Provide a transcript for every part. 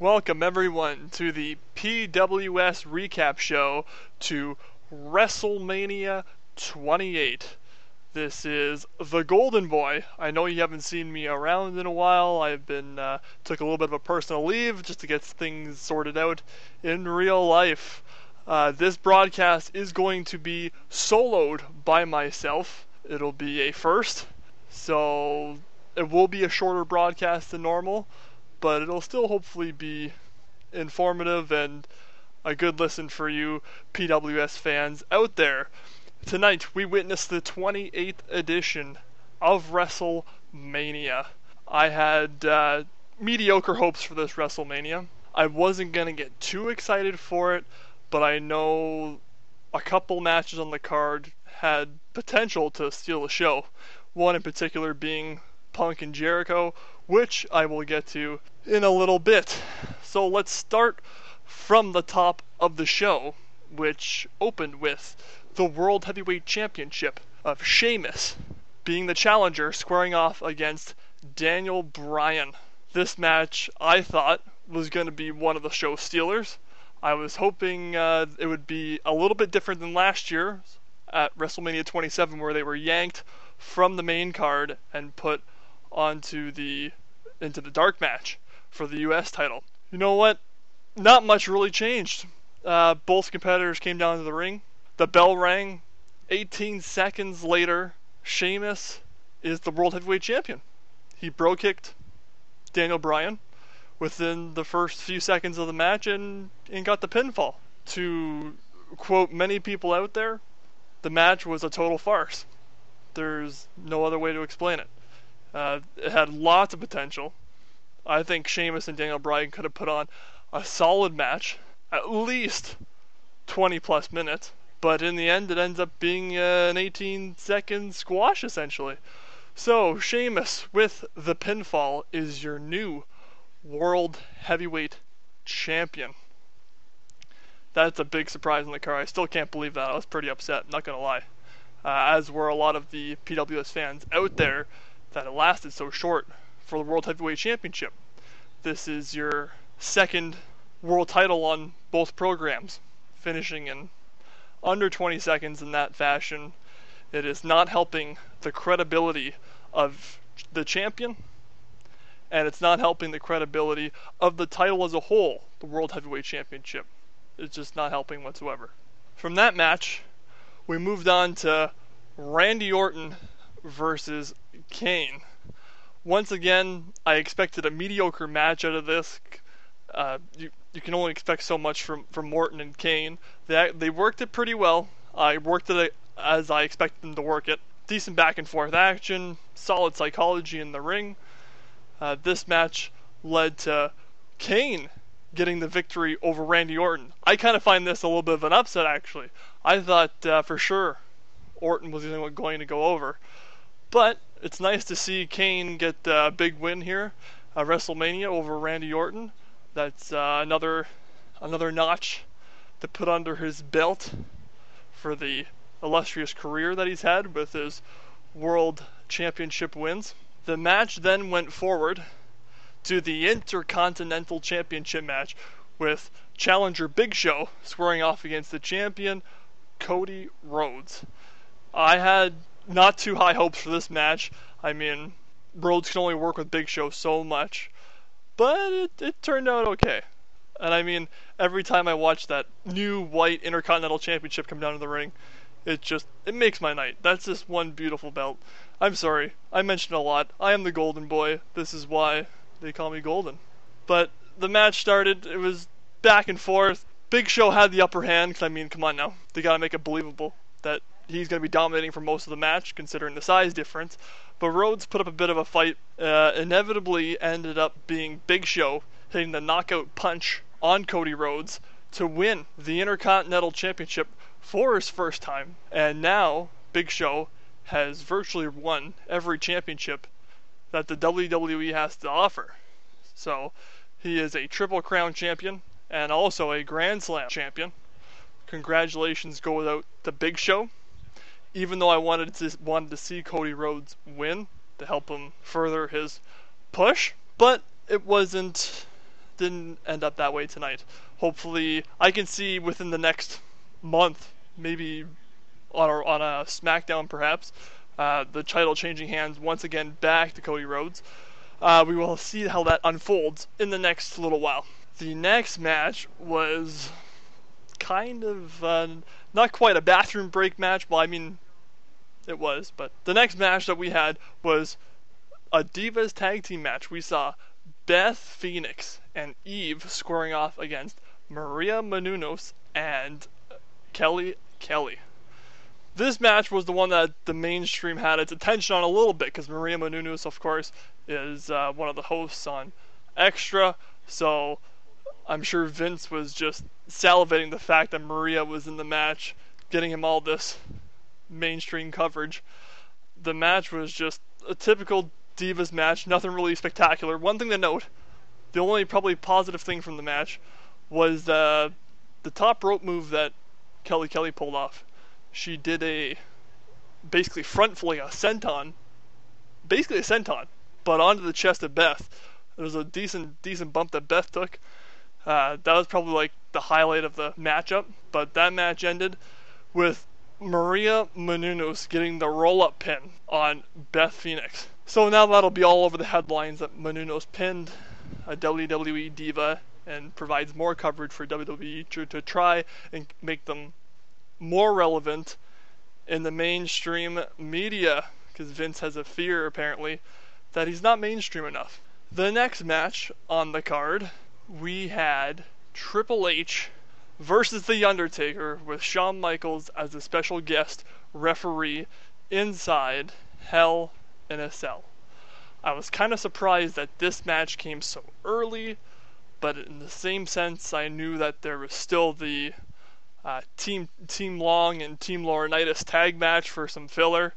Welcome everyone to the PWS recap show to WrestleMania 28. This is the Golden Boy. I know you haven't seen me around in a while. I've been took a little bit of a personal leave just to get things sorted out in real life. This broadcast is going to be soloed by myself. It'll be a first, so it will be a shorter broadcast than normal, but it'll still hopefully be informative and a good listen for you PWS fans out there. Tonight we witnessed the 28th edition of WrestleMania. I had mediocre hopes for this WrestleMania. I wasn't going to get too excited for it, but I know a couple matches on the card had potential to steal the show. One in particular being Punk and Jericho, which I will get to in a little bit. So let's start from the top of the show, which opened with the World Heavyweight Championship of Sheamus being the challenger, squaring off against Daniel Bryan. This match, I thought, was going to be one of the show stealers. I was hoping it would be a little bit different than last year at WrestleMania 27, where they were yanked from the main card and put into the dark match for the US title. You know what? Not much really changed. Both competitors came down to the ring. The bell rang. 18 seconds later, Sheamus is the World Heavyweight Champion. He bro-kicked Daniel Bryan within the first few seconds of the match and got the pinfall. To quote many people out there, the match was a total farce. There's no other way to explain it. It had lots of potential. I think Sheamus and Daniel Bryan could have put on a solid match, at least 20 plus minutes, but in the end it ends up being an 18-second squash essentially. So Sheamus with the pinfall is your new World Heavyweight Champion. That's a big surprise in the car. I still can't believe that. I was pretty upset, not gonna lie. As were a lot of the PWS fans out there, that it lasted so short for the World Heavyweight Championship. This is your second world title on both programs, finishing in under 20 seconds in that fashion. It is not helping the credibility of the champion, and it's not helping the credibility of the title as a whole, the World Heavyweight Championship. It's just not helping whatsoever. From that match, we moved on to Randy Orton versus Kane. Once again, I expected a mediocre match out of this. You can only expect so much from Orton and Kane. They worked it pretty well. I worked it as I expected them to work it. Decent back and forth action, solid psychology in the ring. This match led to Kane getting the victory over Randy Orton. I kind of find this a little bit of an upset, actually. I thought for sure Orton was going to go over. But it's nice to see Kane get a big win here at WrestleMania over Randy Orton. That's another notch to put under his belt for the illustrious career that he's had with his World Championship wins. The match then went forward to the Intercontinental Championship match with challenger Big Show squaring off against the champion Cody Rhodes. I had not too high hopes for this match. I mean, Rhodes can only work with Big Show so much, but it turned out okay. And I mean, every time I watch that new white Intercontinental Championship come down to the ring, it makes my night. That's just one beautiful belt. I'm sorry, I mentioned a lot. I am the Golden Boy. This is why they call me Golden. But the match started, it was back and forth. Big Show had the upper hand, because I mean, come on now. They gotta make it believable that he's going to be dominating for most of the match, considering the size difference. But Rhodes put up a bit of a fight. Inevitably ended up being Big Show hitting the knockout punch on Cody Rhodes to win the Intercontinental Championship for his first time. And now Big Show has virtually won every championship that the WWE has to offer. So he is a Triple Crown champion and also a Grand Slam champion. Congratulations go out to Big Show. Even though I wanted to see Cody Rhodes win to help him further his push, but it wasn't didn't end up that way tonight. Hopefully, I can see within the next month, maybe on a SmackDown perhaps, the title changing hands once again back to Cody Rhodes. We will see how that unfolds in the next little while. The next match was kind of not quite a bathroom break match. Well, I mean, it was, but the next match that we had was a Divas tag team match. We saw Beth Phoenix and Eve squaring off against Maria Menounos and Kelly Kelly. This match was the one that the mainstream had its attention on a little bit, because Maria Menounos, of course, is one of the hosts on Extra, so I'm sure Vince was just salivating the fact that Maria was in the match, getting him all this mainstream coverage. The match was just a typical Divas match, nothing really spectacular. One thing to note, the only probably positive thing from the match was the top rope move that Kelly Kelly pulled off. She did a basically front flip, a senton, basically a senton, but onto the chest of Beth. It was a decent bump that Beth took. That was probably like the highlight of the matchup, but that match ended with Maria Menounos getting the roll-up pin on Beth Phoenix. So now that'll be all over the headlines that Menounos pinned a WWE diva and provides more coverage for WWE to try and make them more relevant in the mainstream media, because Vince has a fear apparently that he's not mainstream enough. The next match on the card, we had Triple H versus The Undertaker with Shawn Michaels as a special guest referee inside Hell in a Cell. I was kind of surprised that this match came so early, but in the same sense I knew that there was still the Team Long and Team Laurinaitis tag match for some filler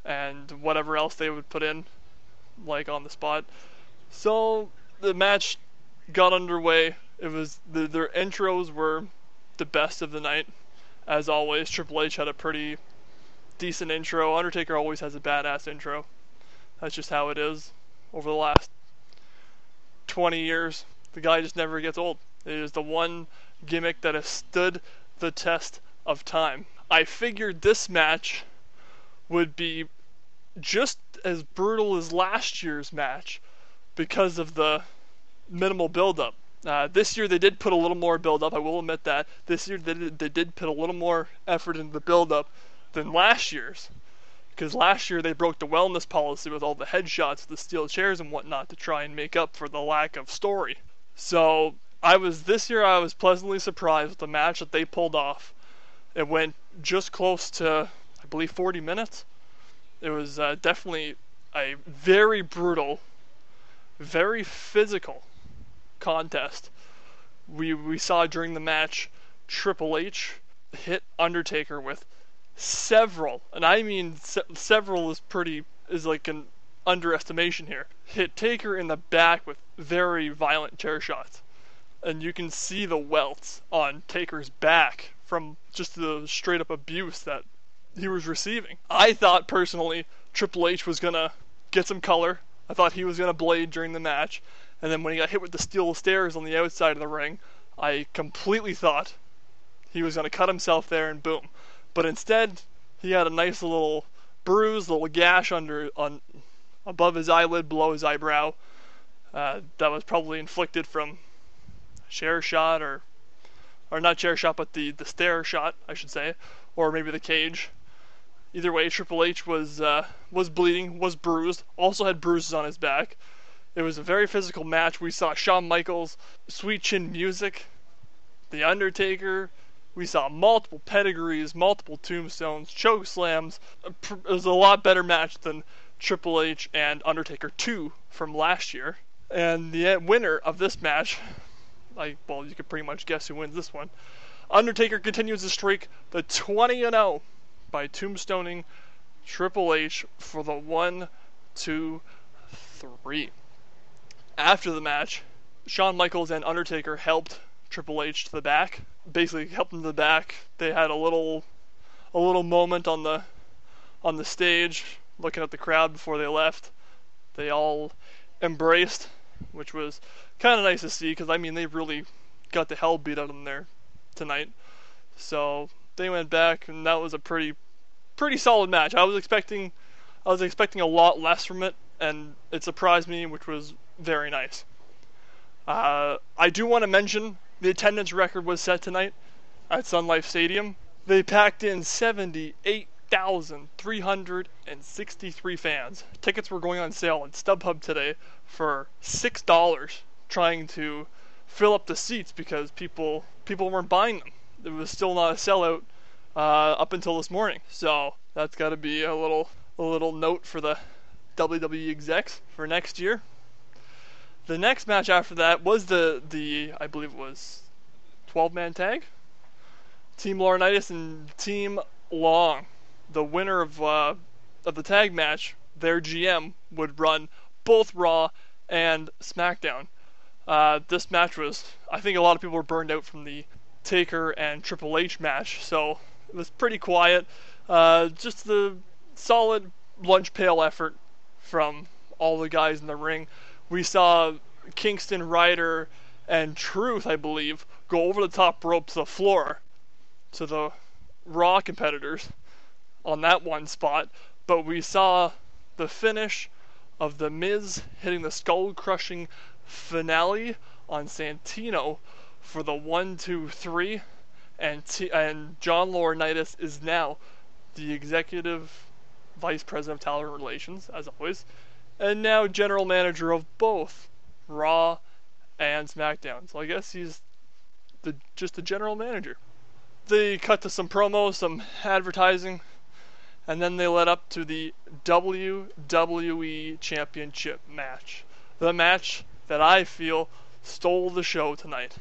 and whatever else they would put in, like on the spot. So the match got underway. It was their intros were the best of the night, as always. Triple H had a pretty decent intro. Undertaker always has a badass intro. That's just how it is. Over the last 20 years, the guy just never gets old. It is the one gimmick that has stood the test of time. I figured this match would be just as brutal as last year's match because of the minimal build-up. This year they did put a little more build-up, I will admit that. This year they did put a little more effort into the build-up than last year's. Because last year they broke the wellness policy with all the headshots, the steel chairs and whatnot to try and make up for the lack of story. So this year I was pleasantly surprised with the match that they pulled off. It went just close to, I believe, 40 minutes. It was definitely a very brutal, very physical contest. We saw during the match Triple H hit Undertaker with several, and I mean several is like an underestimation here. Hit Taker in the back with very violent chair shots. And you can see the welts on Taker's back from just the straight up abuse that he was receiving. I thought personally Triple H was gonna get some color. I thought he was gonna blade during the match. And then when he got hit with the steel stairs on the outside of the ring, I completely thought he was gonna cut himself there and boom. But instead, he had a nice little bruise, little gash above his eyelid, below his eyebrow. That was probably inflicted from chair shot or not chair shot, but the stair shot, I should say, or maybe the cage. Either way, Triple H was bleeding, was bruised, also had bruises on his back. It was a very physical match. We saw Shawn Michaels, Sweet Chin Music, The Undertaker. We saw multiple pedigrees, multiple tombstones, choke slams. It was a lot better match than Triple H and Undertaker 2 from last year. And the winner of this match, well, you could pretty much guess who wins this one. Undertaker continues the streak, the 20-0, by tombstoning Triple H for the 1, 2, 3. After the match, Shawn Michaels and Undertaker helped Triple H to the back. Basically helped him to the back. They had a little moment on the stage, looking at the crowd before they left. They all embraced, which was kind of nice to see because I mean they really got the hell beat out of them there tonight. So they went back, and that was a pretty solid match. I was expecting a lot less from it, and it surprised me, which was very nice. I do want to mention the attendance record was set tonight at Sun Life Stadium. They packed in 78,363 fans. Tickets were going on sale at StubHub today for $6, trying to fill up the seats because people weren't buying them. It was still not a sellout up until this morning. So that's got to be a little note for the WWE execs for next year. The next match after that was the I believe it was 12-man tag. Team Laurinaitis and Team Long. The winner of the tag match, their GM, would run both Raw and SmackDown. This match was, I think a lot of people were burned out from the Taker and Triple H match, so it was pretty quiet. Just the solid lunch pail effort from all the guys in the ring. We saw Kingston, Ryder, and Truth, I believe, go over the top rope to the floor to the Raw competitors on that one spot, but we saw the finish of The Miz hitting the skull-crushing finale on Santino for the 1-2-3, and John Laurinaitis is now the executive vice president of talent relations, as always, and now general manager of both Raw and SmackDown. So I guess he's just the general manager. They cut to some promos, some advertising, and then they led up to the WWE Championship match. The match that I feel stole the show tonight.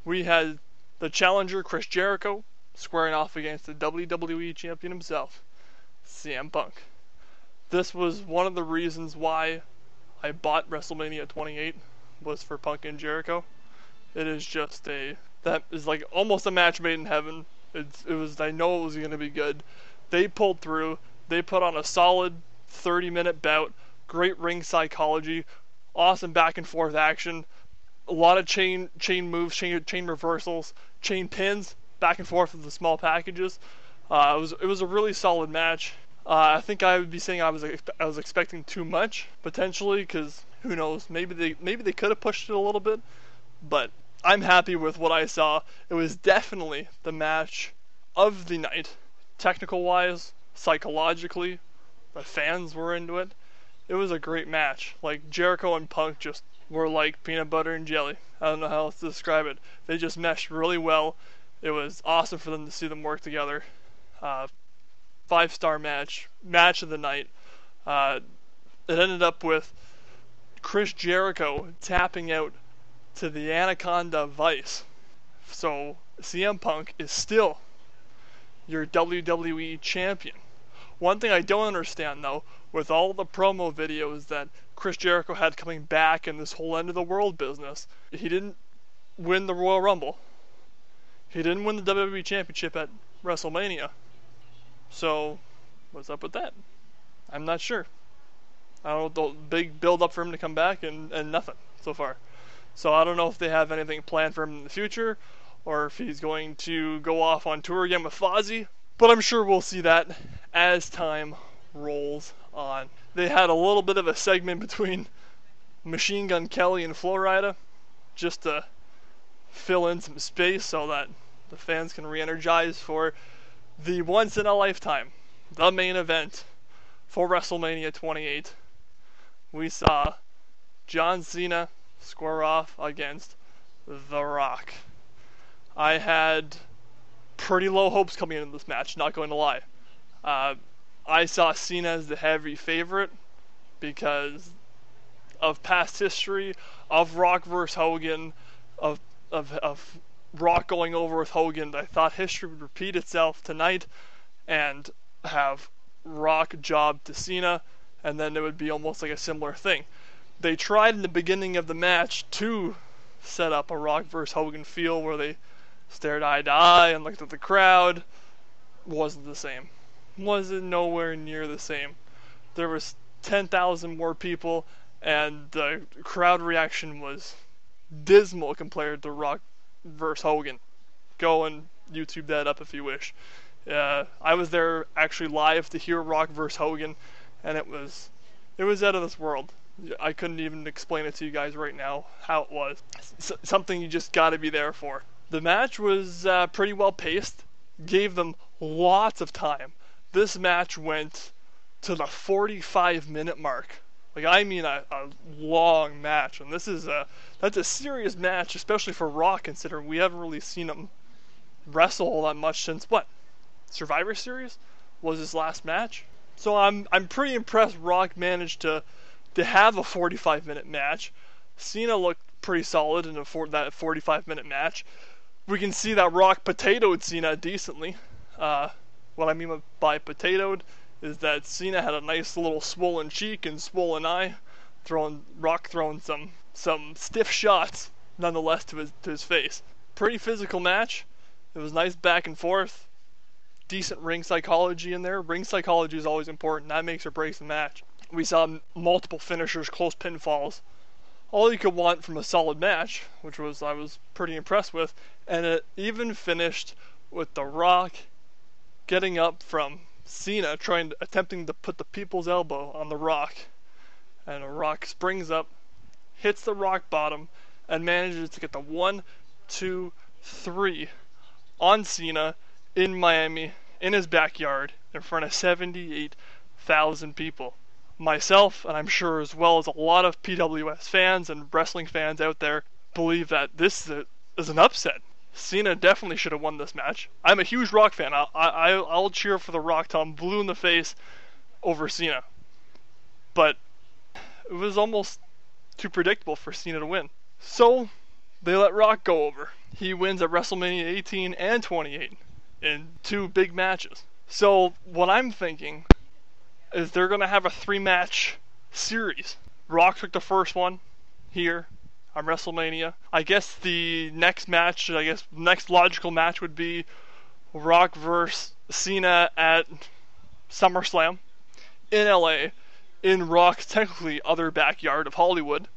We had the challenger, Chris Jericho, squaring off against the WWE Champion himself, CM Punk. This was one of the reasons why I bought WrestleMania 28, was for Punk and Jericho. It is just that is like almost a match made in heaven. I know it was going to be good. They pulled through. They put on a solid 30-minute bout. Great ring psychology. Awesome back and forth action. A lot of chain moves, chain reversals, chain pins, back and forth with the small packages. It was a really solid match. I think I would be saying I was expecting too much potentially, because who knows? Maybe they could have pushed it a little bit, but I'm happy with what I saw. It was definitely the match of the night, technical wise, psychologically. The fans were into it. It was a great match. Like, Jericho and Punk just were like peanut butter and jelly. I don't know how else to describe it. They just meshed really well. It was awesome for them to see them work together. 5-star match of the night. It ended up with Chris Jericho tapping out to the Anaconda Vice. So CM Punk is still your WWE champion. One thing I don't understand though, with all the promo videos that Chris Jericho had coming back in this whole end of the world business, he didn't win the Royal Rumble. He didn't win the WWE Championship at WrestleMania. So, what's up with that? I'm not sure. I don't know, the big build up for him to come back and nothing so far. So I don't know if they have anything planned for him in the future, or if he's going to go off on tour again with Fozzy. But I'm sure we'll see that as time rolls on. They had a little bit of a segment between Machine Gun Kelly and Flo Rida, just to fill in some space so that the fans can re-energize for the once-in-a-lifetime, the main event for WrestleMania 28. We saw John Cena square off against The Rock. I had pretty low hopes coming into this match, not going to lie. I saw Cena as the heavy favorite because of past history, of Rock versus Hogan, of Rock going over with Hogan. I thought history would repeat itself tonight and have Rock job to Cena, and then it would be almost like a similar thing. They tried in the beginning of the match to set up a Rock versus Hogan feel where they stared eye to eye and looked at the crowd. Wasn't the same. Wasn't nowhere near the same. There was 10,000 more people, and the crowd reaction was dismal compared to Rock versus Hogan. Go and YouTube that up if you wish. I was there actually live to hear Rock versus Hogan, and it was out of this world. I couldn't even explain it to you guys right now how it was. Something you just got to be there for. The match was pretty well paced. Gave them lots of time. This match went to the 45-minute mark. Like, I mean a long match, and that's a serious match, especially for Rock, considering we haven't really seen him wrestle all that much since what? Survivor Series was his last match. So I'm pretty impressed Rock managed to have a 45-minute match. Cena looked pretty solid in that 45-minute match. We can see that Rock potatoed Cena decently. What I mean by potatoed is that Cena had a nice little swollen cheek and swollen eye, Rock throwing some stiff shots nonetheless to his face. Pretty physical match. It was nice back and forth. Decent ring psychology in there. Ring psychology is always important. That makes or breaks the match. We saw multiple finishers, close pinfalls. All you could want from a solid match, which I was pretty impressed with. And it even finished with The Rock getting up from Cena, attempting to put the people's elbow on The Rock. And The Rock springs up, hits the rock bottom, and manages to get the 1, 2, 3 on Cena in Miami, in his backyard, in front of 78,000 people. Myself, and I'm sure as well as a lot of PWS fans and wrestling fans out there, believe that this is an upset. Cena definitely should have won this match. I'm a huge Rock fan. I'll cheer for The Rock till I'm blue in the face over Cena. But it was almost too predictable for Cena to win. So they let Rock go over. He wins at WrestleMania 18 and 28 in 2 big matches. So what I'm thinking is they're going to have a 3-match series. Rock took the first one here on WrestleMania. I guess the next logical match would be Rock versus Cena at SummerSlam in LA, in Rock's technically other backyard of Hollywood.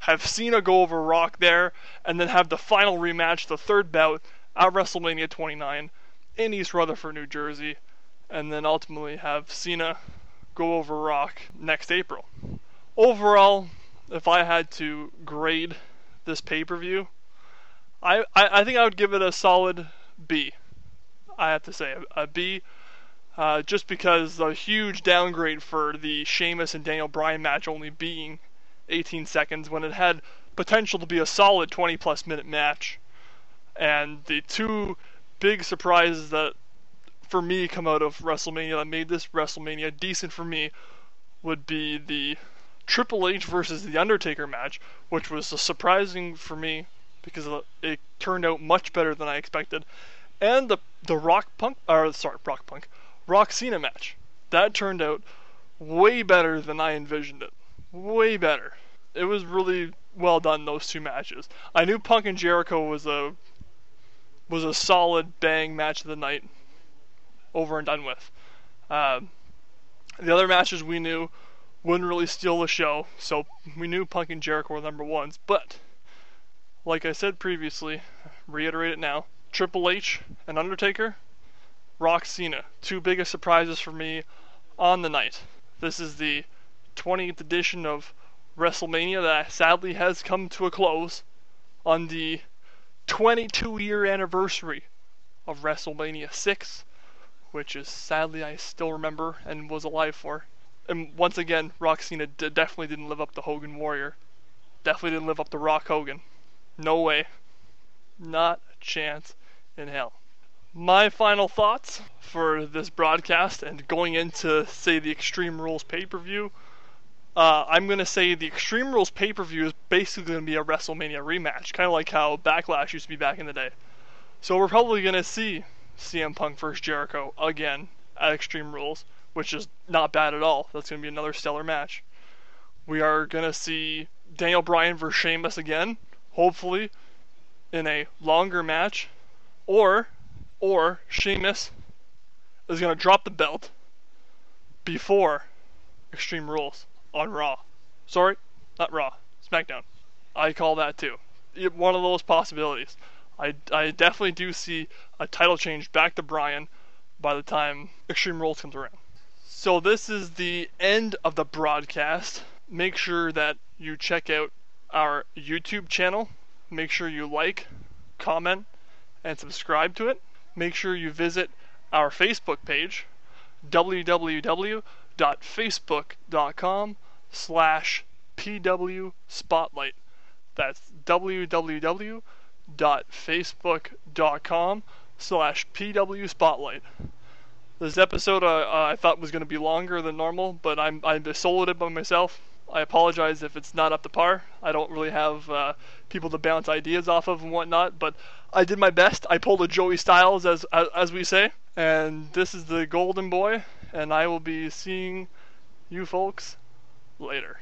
Have Cena go over Rock there, and then have the final rematch, the third bout, at WrestleMania 29 in East Rutherford, New Jersey, and then ultimately have Cena go over Rock next April. Overall, if I had to grade this pay-per-view, I think I would give it a solid B. I have to say, a B, just because a huge downgrade for the Sheamus and Daniel Bryan match only being 18 seconds when it had potential to be a solid 20-plus minute match. And the 2 big surprises that for me come out of WrestleMania that made this WrestleMania decent for me would be the Triple H versus The Undertaker match, which was surprising for me because it turned out much better than I expected, and the Rock Cena match. That turned out way better than I envisioned it. Way better. It was really well done, those 2 matches. I knew Punk and Jericho was a solid bang match of the night, over and done with. The other matches we knew wouldn't really steal the show, so we knew Punk and Jericho were number 1s. But like I said previously, reiterate it now, Triple H and Undertaker, Rock Cena, 2 biggest surprises for me on the night. This is the 20th edition of WrestleMania that sadly has come to a close on the 22-year anniversary of WrestleMania 6, which is sadly I still remember and was alive for. And once again, Rock Cena definitely didn't live up to Hogan Warrior. Definitely didn't live up to Rock Hogan. No way. Not a chance in hell. My final thoughts for this broadcast and going into, say, the Extreme Rules pay-per-view. I'm going to say the Extreme Rules pay-per-view is basically going to be a WrestleMania rematch, kind of like how Backlash used to be back in the day. So we're probably going to see CM Punk vs. Jericho again at Extreme Rules, which is not bad at all. That's going to be another stellar match. We are going to see Daniel Bryan vs. Sheamus again, hopefully in a longer match, or Sheamus is going to drop the belt before Extreme Rules on Raw. Sorry, not Raw, SmackDown. I call that too. one of those possibilities. I definitely do see a title change back to Bryan by the time Extreme Rules comes around. So this is the end of the broadcast. Make sure that you check out our YouTube channel. Make sure you like, comment, and subscribe to it. Make sure you visit our Facebook page, www.facebook.com/pwspotlight. That's www.facebook.com/pwspotlight. This episode I thought was going to be longer than normal, but I soloed it by myself. I apologize if it's not up to par. I don't really have people to bounce ideas off of and whatnot, but I did my best. I pulled a Joey Styles, as we say. And this is the Golden Boy, and I will be seeing you folks later.